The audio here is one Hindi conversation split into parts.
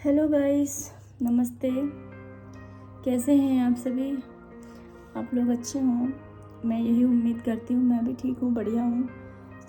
हेलो गाइस, नमस्ते। कैसे हैं आप सभी? आप लोग अच्छे हों, मैं यही उम्मीद करती हूँ। मैं भी ठीक हूँ, बढ़िया हूँ।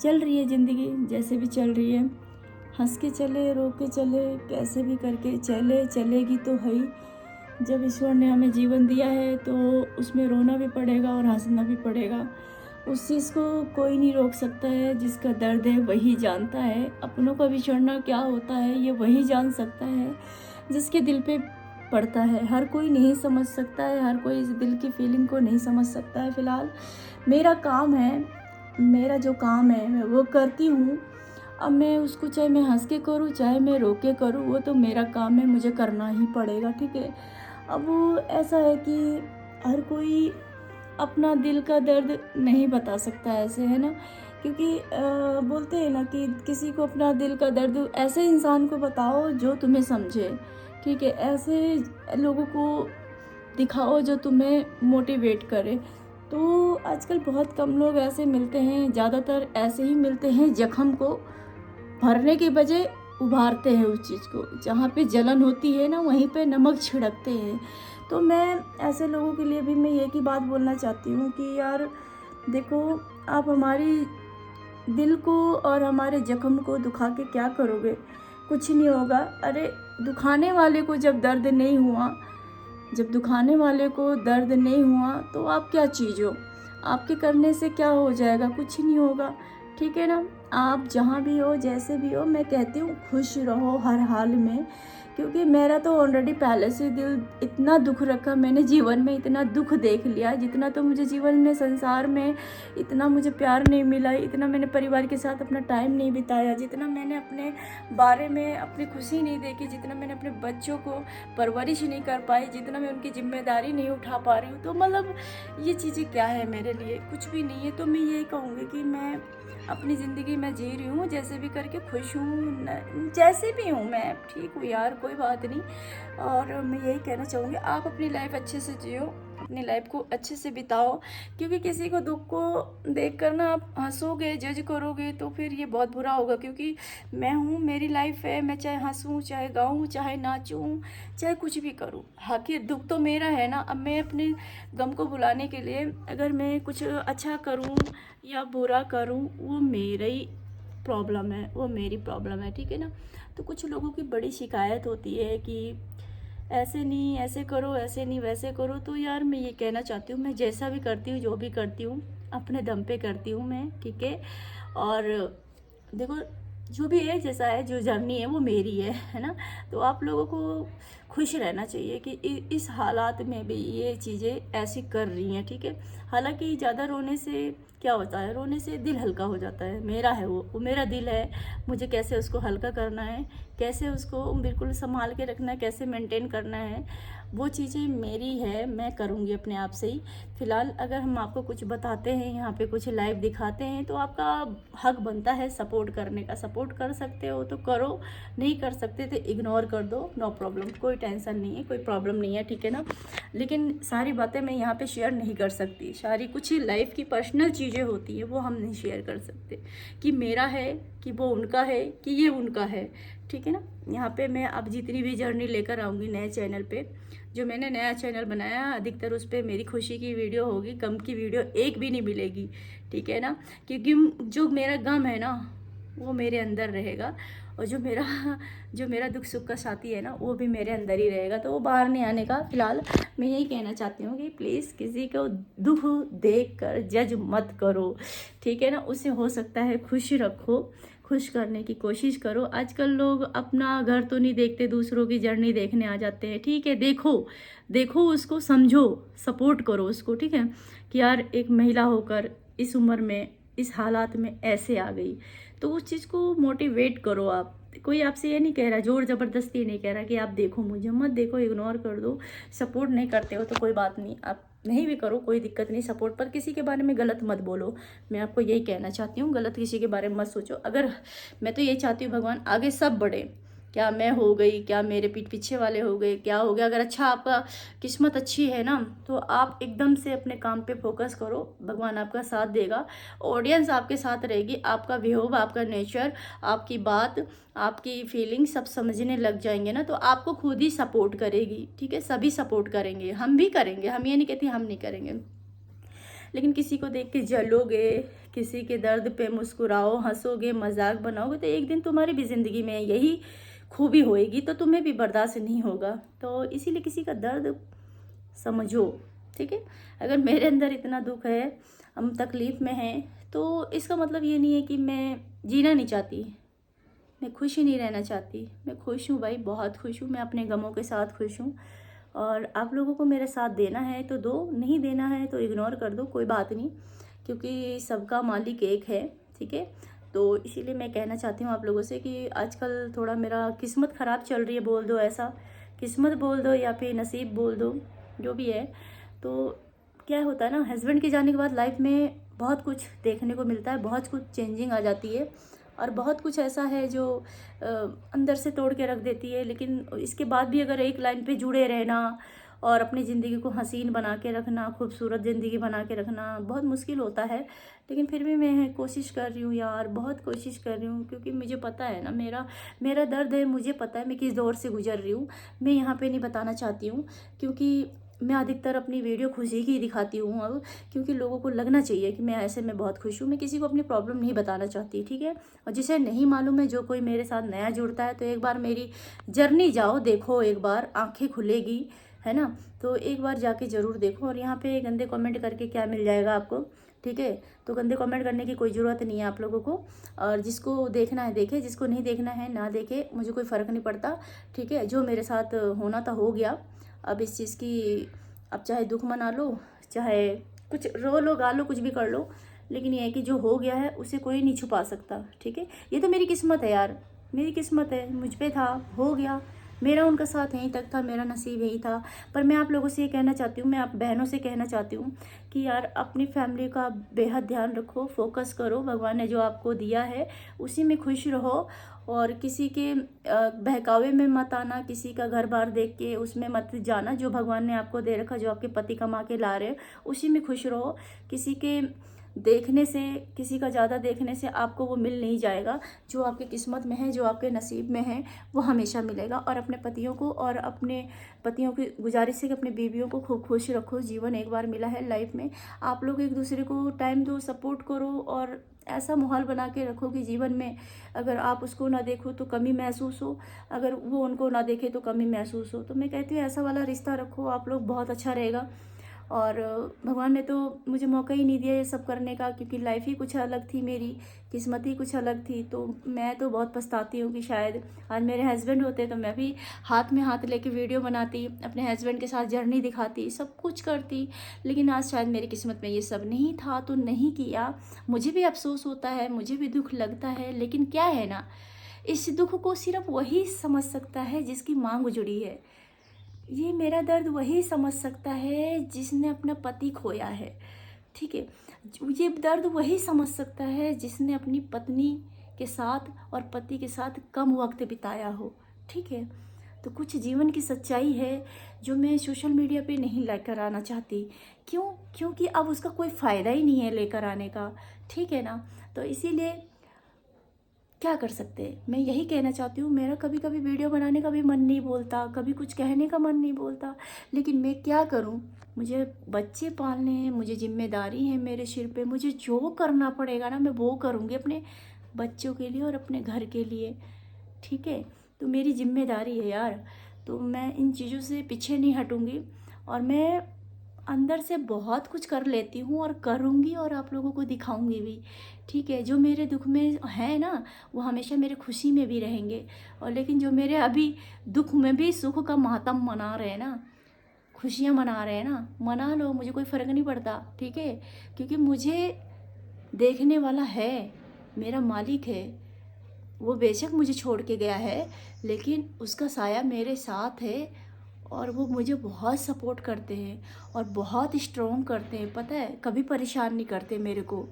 चल रही है ज़िंदगी, जैसे भी चल रही है। हंस के चले, रो के चले, कैसे भी करके चले, चलेगी तो है ही। जब ईश्वर ने हमें जीवन दिया है तो उसमें रोना भी पड़ेगा और हंसना भी पड़ेगा। उस चीज़ को कोई नहीं रोक सकता है। जिसका दर्द है वही जानता है। अपनों का बिछड़ना क्या होता है ये वही जान सकता है जिसके दिल पे पड़ता है। हर कोई नहीं समझ सकता है, हर कोई इस दिल की फीलिंग को नहीं समझ सकता है। फ़िलहाल मेरा काम है, मेरा जो काम है मैं वो करती हूँ। अब मैं उसको चाहे मैं हंस के करूँ चाहे मैं रो के करूँ, वो तो मेरा काम है, मुझे करना ही पड़ेगा, ठीक है। अब वो ऐसा है कि हर कोई अपना दिल का दर्द नहीं बता सकता ऐसे, है ना। क्योंकि बोलते हैं ना कि किसी को अपना दिल का दर्द ऐसे इंसान को बताओ जो तुम्हें समझे, ठीक है। ऐसे लोगों को दिखाओ जो तुम्हें मोटिवेट करे। तो आजकल बहुत कम लोग ऐसे मिलते हैं, ज़्यादातर ऐसे ही मिलते हैं जख्म को भरने के बजाय उभारते हैं उस चीज़ को। जहाँ पे जलन होती है ना वहीं पे नमक छिड़कते हैं। तो मैं ऐसे लोगों के लिए भी मैं एक ही बात बोलना चाहती हूँ कि यार देखो, आप हमारी दिल को और हमारे जख्म को दुखा के क्या करोगे? कुछ नहीं होगा। अरे दुखाने वाले को जब दर्द नहीं हुआ, जब दुखाने वाले को दर्द नहीं हुआ तो आप क्या चीज़ हो? आपके करने से क्या हो जाएगा? कुछ नहीं होगा, ठीक है ना। आप जहाँ भी हो, जैसे भी हो, मैं कहती हूँ खुश रहो हर हाल में। क्योंकि मेरा तो ऑलरेडी पहले से दिल इतना दुख रखा, मैंने जीवन में इतना दुख देख लिया, जितना तो मुझे जीवन में संसार में इतना मुझे प्यार नहीं मिला, इतना मैंने परिवार के साथ अपना टाइम नहीं बिताया, जितना मैंने अपने बारे में अपनी खुशी नहीं देखी, जितना मैंने अपने बच्चों को परवरिश नहीं कर पाई, जितना मैं उनकी जिम्मेदारी नहीं उठा पा रही हूँ। तो मतलब ये चीज़ें क्या है मेरे लिए? कुछ भी नहीं है। तो मैं यही कहूँगी कि मैं अपनी ज़िंदगी में जी रही हूँ, जैसे भी करके खुश हूँ, जैसे भी हूँ मैं ठीक हूँ यार, कोई बात नहीं। और मैं यही कहना चाहूँगी, आप अपनी लाइफ अच्छे से जियो, अपनी लाइफ को अच्छे से बिताओ। क्योंकि किसी को दुख को देख कर ना आप हंसोगे, जज करोगे तो फिर ये बहुत बुरा होगा। क्योंकि मैं हूँ, मेरी लाइफ है, मैं चाहे हंसूँ, चाहे गाऊँ, चाहे नाचूँ, चाहे कुछ भी करूँ, आखिर दुख तो मेरा है ना। अब मैं अपने गम को भुलाने के लिए अगर मैं कुछ अच्छा करूँ या बुरा करूँ, वो मेरा ही प्रॉब्लम है, वो मेरी प्रॉब्लम है, ठीक है ना। तो कुछ लोगों की बड़ी शिकायत होती है कि ऐसे नहीं, ऐसे करो, ऐसे नहीं, वैसे करो। तो यार मैं ये कहना चाहती हूँ, मैं जैसा भी करती हूँ, जो भी करती हूँ, अपने दम पे करती हूँ मैं, ठीक है। और देखो, जो भी है, जैसा है, जो जर्नी है वो मेरी है ना। तो आप लोगों को खुश रहना चाहिए कि इस हालात में भी ये चीज़ें ऐसी कर रही हैं, ठीक है। हालांकि ज़्यादा रोने से क्या होता है, रोने से दिल हल्का हो जाता है। मेरा है वो मेरा दिल है, मुझे कैसे उसको हल्का करना है, कैसे उसको बिल्कुल संभाल के रखना है, कैसे मेंटेन करना है, वो चीज़ें मेरी है, मैं करूँगी अपने आप से ही। फ़िलहाल अगर हम आपको कुछ बताते हैं, यहाँ पे कुछ लाइव दिखाते हैं, तो आपका हक बनता है सपोर्ट करने का। सपोर्ट कर सकते हो तो करो, नहीं कर सकते तो इग्नोर कर दो, नो प्रॉब्लम, कोई टेंशन नहीं है, कोई प्रॉब्लम नहीं है, ठीक है ना। लेकिन सारी बातें मैं यहाँ पे शेयर नहीं कर सकती। सारी कुछ लाइफ की पर्सनल चीज़ें होती है, वो हम नहीं शेयर कर सकते कि मेरा है, कि वो उनका है, कि ये उनका है, ठीक है ना। यहाँ पे मैं अब जितनी भी जर्नी लेकर आऊँगी नए चैनल पे, जो मैंने नया चैनल बनाया, अधिकतर उस पर मेरी खुशी की वीडियो होगी, गम की वीडियो एक भी नहीं मिलेगी, ठीक है ना। क्योंकि जो मेरा गम है ना वो मेरे अंदर रहेगा, और जो मेरा दुख सुख का साथी है ना वो भी मेरे अंदर ही रहेगा, तो वो बाहर नहीं आने का। फिलहाल मैं यही कहना चाहती हूँ कि प्लीज़ किसी को दुख देख कर जज मत करो, ठीक है ना। उसे हो सकता है खुश रखो, खुश करने की कोशिश करो। आजकल लोग अपना घर तो नहीं देखते, दूसरों की जर्नी देखने आ जाते हैं, ठीक है। देखो देखो उसको, समझो, सपोर्ट करो उसको, ठीक है। कि यार एक महिला होकर इस उम्र में, इस हालात में ऐसे आ गई, तो उस चीज़ को मोटिवेट करो आप। कोई आपसे ये नहीं कह रहा, जोर ज़बरदस्ती नहीं कह रहा कि आप देखो, मुझे मत देखो, इग्नोर कर दो। सपोर्ट नहीं करते हो तो कोई बात नहीं, आप नहीं भी करो, कोई दिक्कत नहीं। सपोर्ट पर किसी के बारे में गलत मत बोलो, मैं आपको यही कहना चाहती हूँ। गलत किसी के बारे में मत सोचो। अगर मैं तो ये चाहती हूँ भगवान आगे सब बढ़े, क्या मैं हो गई, क्या मेरे पीठ पीछे वाले हो गए, क्या हो गया। अगर अच्छा आपका किस्मत अच्छी है ना, तो आप एकदम से अपने काम पे फोकस करो, भगवान आपका साथ देगा, ऑडियंस आपके साथ रहेगी, आपका बिहेव, आपका नेचर, आपकी बात, आपकी फीलिंग सब समझने लग जाएंगे ना, तो आपको खुद ही सपोर्ट करेगी। ठीक है, सभी सपोर्ट करेंगे, हम भी करेंगे, हम ये नहीं कहते हम नहीं करेंगे। लेकिन किसी को देख के जलोगे, किसी के दर्द पे मुस्कुराओ, हंसोगे, मजाक बनाओगे, तो एक दिन तुम्हारी भी ज़िंदगी में यही खूबी होएगी, तो तुम्हें भी बर्दाश्त नहीं होगा। तो इसीलिए किसी का दर्द समझो। ठीक है, अगर मेरे अंदर इतना दुख है, हम तकलीफ़ में हैं, तो इसका मतलब ये नहीं है कि मैं जीना नहीं चाहती, मैं खुश ही नहीं रहना चाहती। मैं खुश हूँ भाई, बहुत खुश हूँ, मैं अपने गमों के साथ खुश हूँ। और आप लोगों को मेरा साथ देना है तो दो, नहीं देना है तो इग्नोर कर दो, कोई बात नहीं, क्योंकि सबका मालिक एक है। ठीक है, तो इसीलिए मैं कहना चाहती हूँ आप लोगों से कि आजकल थोड़ा मेरा किस्मत ख़राब चल रही है, बोल दो ऐसा, किस्मत बोल दो या फिर नसीब बोल दो, जो भी है। तो क्या होता है ना, हस्बैंड के जाने के बाद लाइफ में बहुत कुछ देखने को मिलता है, बहुत कुछ चेंजिंग आ जाती है, और बहुत कुछ ऐसा है जो अंदर से तोड़ के रख देती है। लेकिन इसके बाद भी अगर एक लाइन पे जुड़े रहना और अपनी ज़िंदगी को हसीन बना के रखना, खूबसूरत ज़िंदगी बना के रखना बहुत मुश्किल होता है। लेकिन फिर भी मैं कोशिश कर रही हूँ यार, बहुत कोशिश कर रही हूँ, क्योंकि मुझे पता है ना, मेरा मेरा दर्द है, मुझे पता है मैं किस दौर से गुजर रही हूँ। मैं यहाँ पे नहीं बताना चाहती हूँ, क्योंकि मैं अधिकतर अपनी वीडियो खुशी की दिखाती हूँ अब, क्योंकि लोगों को लगना चाहिए कि मैं ऐसे में बहुत खुश हूँ। मैं किसी को अपनी प्रॉब्लम नहीं बताना चाहती। ठीक है, और जिसे नहीं मालूम है, जो कोई मेरे साथ नया जुड़ता है, तो एक बार मेरी जर्नी जाओ, देखो, एक बार आंखें खुलेगी, है ना। तो एक बार जाके ज़रूर देखो। और यहाँ पे गंदे कमेंट करके क्या मिल जाएगा आपको। ठीक है, तो गंदे कमेंट करने की कोई ज़रूरत नहीं है आप लोगों को। और जिसको देखना है देखे, जिसको नहीं देखना है ना देखे, मुझे कोई फ़र्क नहीं पड़ता। ठीक है, जो मेरे साथ होना था हो गया। अब इस चीज़ की, अब चाहे दुख मना लो, चाहे कुछ रो लो, गा लो, कुछ भी कर लो, लेकिन ये है कि जो हो गया है उसे कोई नहीं छुपा सकता। ठीक है, ये तो मेरी किस्मत है यार, मेरी किस्मत है, मुझ पे था, हो गया, मेरा उनका साथ यहीं तक था, मेरा नसीब यही था। पर मैं आप लोगों से ये कहना चाहती हूँ, मैं आप बहनों से कहना चाहती हूँ कि यार अपनी फैमिली का बेहद ध्यान रखो, फोकस करो, भगवान ने जो आपको दिया है उसी में खुश रहो। और किसी के बहकावे में मत आना, किसी का घर बार देख के उसमें मत जाना। जो भगवान ने आपको दे रखा, जो आपके पति कमा के ला रहे, उसी में खुश रहो। किसी के देखने से, किसी का ज़्यादा देखने से आपको वो मिल नहीं जाएगा। जो आपके किस्मत में है, जो आपके नसीब में है, वो हमेशा मिलेगा। और अपने पतियों को, और अपने पतियों की गुजारिश है कि अपनी बीवियों को खूब खुश रखो। जीवन एक बार मिला है लाइफ में, आप लोग एक दूसरे को टाइम दो, सपोर्ट करो, और ऐसा माहौल बना के रखो कि जीवन में अगर आप उसको ना देखो तो कमी महसूस हो, अगर वो उनको ना देखे तो कमी महसूस हो। तो मैं कहती हूँ ऐसा वाला रिश्ता रखो आप लोग, बहुत अच्छा रहेगा। और भगवान ने तो मुझे मौका ही नहीं दिया ये सब करने का, क्योंकि लाइफ ही कुछ अलग थी, मेरी किस्मत ही कुछ अलग थी। तो मैं तो बहुत पछताती हूँ कि शायद आज मेरे हस्बैंड होते तो मैं भी हाथ में हाथ लेके वीडियो बनाती, अपने हस्बैंड के साथ जर्नी दिखाती, सब कुछ करती। लेकिन आज शायद मेरी किस्मत में ये सब नहीं था, तो नहीं किया। मुझे भी अफसोस होता है, मुझे भी दुख लगता है, लेकिन क्या है ना, इस दुख को सिर्फ वही समझ सकता है जिसकी मांग जुड़ी है। ये मेरा दर्द वही समझ सकता है जिसने अपना पति खोया है। ठीक है, ये दर्द वही समझ सकता है जिसने अपनी पत्नी के साथ और पति के साथ कम वक्त बिताया हो। ठीक है, तो कुछ जीवन की सच्चाई है जो मैं सोशल मीडिया पे नहीं लेकर आना चाहती। क्यों? क्योंकि अब उसका कोई फ़ायदा ही नहीं है लेकर आने का। ठीक है ना, तो इसीलिए क्या कर सकते हैं। मैं यही कहना चाहती हूँ, मेरा कभी कभी वीडियो बनाने का भी मन नहीं बोलता, कभी कुछ कहने का मन नहीं बोलता, लेकिन मैं क्या करूँ, मुझे बच्चे पालने हैं, मुझे जिम्मेदारी है मेरे सिर पे, मुझे जो करना पड़ेगा ना मैं वो करूँगी अपने बच्चों के लिए और अपने घर के लिए। ठीक है, तो मेरी जिम्मेदारी है यार, तो मैं इन चीज़ों से पीछे नहीं हटूँगी। और मैं अंदर से बहुत कुछ कर लेती हूँ और करूँगी, और आप लोगों को दिखाऊंगी भी। ठीक है, जो मेरे दुख में है ना, वो हमेशा मेरे खुशी में भी रहेंगे। और लेकिन जो मेरे अभी दुख में भी सुख का मातम मना रहे हैं ना, खुशियाँ मना रहे हैं ना, मना लो, मुझे कोई फ़र्क नहीं पड़ता। ठीक है, क्योंकि मुझे देखने वाला है, मेरा मालिक है। वो बेशक मुझे छोड़ के गया है, लेकिन उसका साया मेरे साथ है, और वो मुझे बहुत सपोर्ट करते हैं और बहुत स्ट्रॉन्ग करते हैं। पता है, कभी परेशान नहीं करते मेरे को।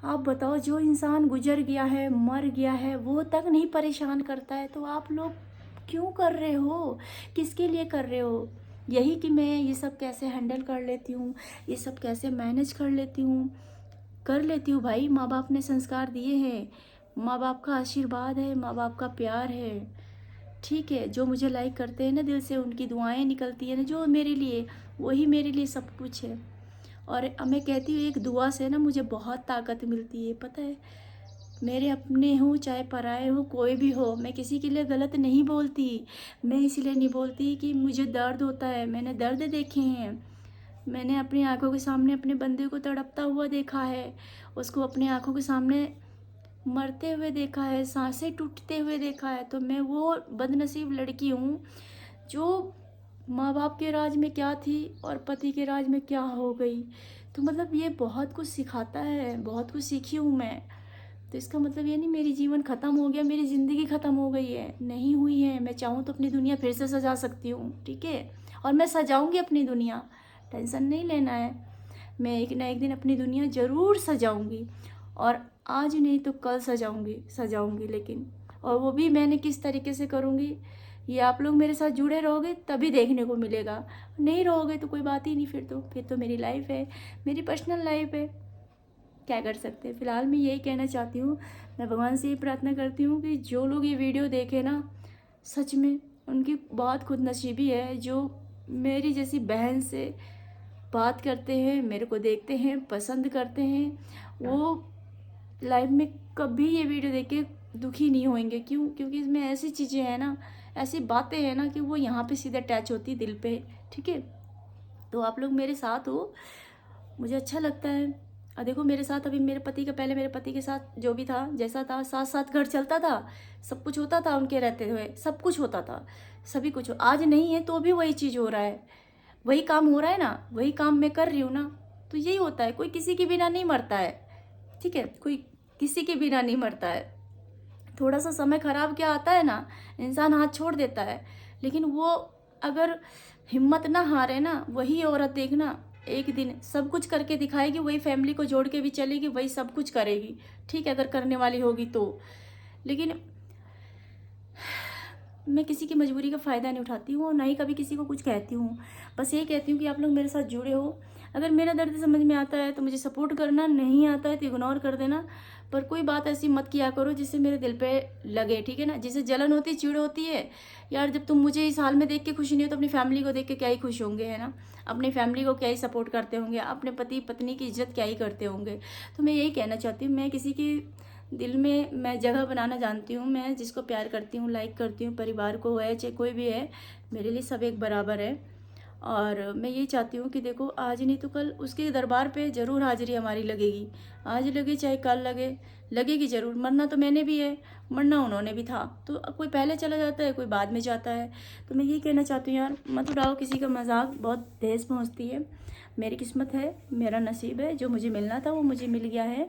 आप बताओ, जो इंसान गुजर गया है, मर गया है, वो तक नहीं परेशान करता है, तो आप लोग क्यों कर रहे हो? किसके लिए कर रहे हो? यही कि मैं ये सब कैसे हैंडल कर लेती हूँ, ये सब कैसे मैनेज कर लेती हूँ। कर लेती हूँ भाई, माँ बाप ने संस्कार दिए हैं, माँ बाप का आशीर्वाद है, माँ बाप का प्यार है। ठीक है, जो मुझे लाइक करते हैं ना दिल से, उनकी दुआएं निकलती है ना जो मेरे लिए, वही मेरे लिए सब कुछ है। और मैं कहती हूँ, एक दुआ से ना मुझे बहुत ताकत मिलती है, पता है। मेरे अपने हो चाहे पराए हो, कोई भी हो, मैं किसी के लिए गलत नहीं बोलती। मैं इसलिए नहीं बोलती कि मुझे दर्द होता है, मैंने दर्द देखे हैं। मैंने अपनी आंखों के सामने अपने बंदे को तड़पता हुआ देखा है, उसको अपनी आंखों के सामने मरते हुए देखा है, सांसें टूटते हुए देखा है। तो मैं वो बदनसीब लड़की हूँ जो माँ बाप के राज में क्या थी और पति के राज में क्या हो गई। तो मतलब ये बहुत कुछ सिखाता है, बहुत कुछ सीखी हूँ मैं। तो इसका मतलब ये नहीं मेरी जीवन ख़त्म हो गया, मेरी ज़िंदगी ख़त्म हो गई है, नहीं हुई है। मैं चाहूँ तो अपनी दुनिया फिर से सजा सकती हूँ, ठीक है। और मैं सजाऊँगी अपनी दुनिया, टेंशन नहीं लेना है। मैं एक ना एक दिन अपनी दुनिया ज़रूर सजाऊँगी, और आज नहीं तो कल सजाऊँगी लेकिन। और वो भी मैंने किस तरीके से करूँगी, ये आप लोग मेरे साथ जुड़े रहोगे तभी देखने को मिलेगा। नहीं रहोगे तो कोई बात ही नहीं, फिर तो मेरी लाइफ है, मेरी पर्सनल लाइफ है, क्या कर सकते हैं। फ़िलहाल मैं यही कहना चाहती हूँ, मैं भगवान से ये प्रार्थना करती हूँ कि जो लोग ये वीडियो देखें ना, सच में उनकी बहुत खुदनसीबी है, जो मेरी जैसी बहन से बात करते हैं, मेरे को देखते हैं, पसंद करते हैं। वो लाइफ में कभी ये वीडियो देख के दुखी नहीं होंगे। क्यों? क्योंकि इसमें ऐसी चीज़ें हैं ना, ऐसी बातें हैं ना कि वो यहाँ पे सीधे अटैच होती है दिल पे, ठीक है। तो आप लोग मेरे साथ हो, मुझे अच्छा लगता है। और देखो मेरे साथ अभी पहले मेरे पति के साथ जो भी था, जैसा था, साथ साथ घर चलता था, सब कुछ होता था, उनके रहते हुए सब कुछ होता था, सभी कुछ। आज नहीं है तो भी वही चीज़ हो रहा है, वही काम हो रहा है ना, वही काम मैं कर रही हूँ ना। तो यही होता है, कोई किसी के बिना नहीं मरता है, ठीक है, कोई किसी के बिना नहीं मरता है। थोड़ा सा समय खराब क्या आता है ना, इंसान हाथ छोड़ देता है, लेकिन वो अगर हिम्मत ना हारे ना, वही औरत देखना एक दिन सब कुछ करके दिखाएगी, वही फैमिली को जोड़ के भी चलेगी, वही सब कुछ करेगी, ठीक है, अगर करने वाली होगी तो। लेकिन मैं किसी की मजबूरी का फ़ायदा नहीं उठाती हूँ और ना ही कभी किसी को कुछ कहती हूँ। बस ये कहती हूँ कि आप लोग मेरे साथ जुड़े हो। अगर मेरा दर्द समझ में आता है तो मुझे सपोर्ट करना, नहीं आता है तो इग्नोर कर देना। पर कोई बात ऐसी मत किया करो जिससे मेरे दिल पे लगे, ठीक है ना। जिससे जलन होती है, चिढ़ होती है यार, जब तुम मुझे इस हाल में देख के खुश नहीं हो तो अपनी फैमिली को देख के क्या ही खुश होंगे, है ना। अपनी फैमिली को क्या ही सपोर्ट करते होंगे, अपने पति पत्नी की इज्जत क्या ही करते होंगे। तो मैं यही कहना चाहती हूँ, मैं किसी की दिल में मैं जगह बनाना जानती हूँ। मैं जिसको प्यार करती हूँ, लाइक करती हूँ, परिवार को है चाहे कोई भी है, मेरे लिए सब एक बराबर है। और मैं ये चाहती हूँ कि देखो, आज नहीं तो कल उसके दरबार पे ज़रूर हाजिरी हमारी लगेगी। आज लगे चाहे कल लगे, लगेगी ज़रूर। मरना तो मैंने भी है, मरना उन्होंने भी था। तो कोई पहले चला जाता है, कोई बाद में जाता है। तो मैं यही कहना चाहती हूँ यार, मत उड़ाओ किसी का मजाक, बहुत ठेस पहुँचती है। मेरी किस्मत है, मेरा नसीब है, जो मुझे मिलना था वो मुझे मिल गया है।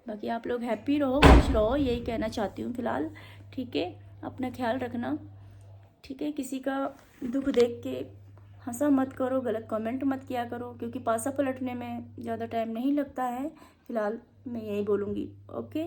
बाकी आप लोग हैप्पी रहो, खुश रहो, यही कहना चाहती हूँ फ़िलहाल, ठीक है। अपना ख्याल रखना, ठीक है। किसी का दुख देख के हंसा मत करो, गलत कमेंट मत किया करो, क्योंकि पासा पलटने में ज़्यादा टाइम नहीं लगता है। फ़िलहाल मैं यही बोलूँगी, ओके।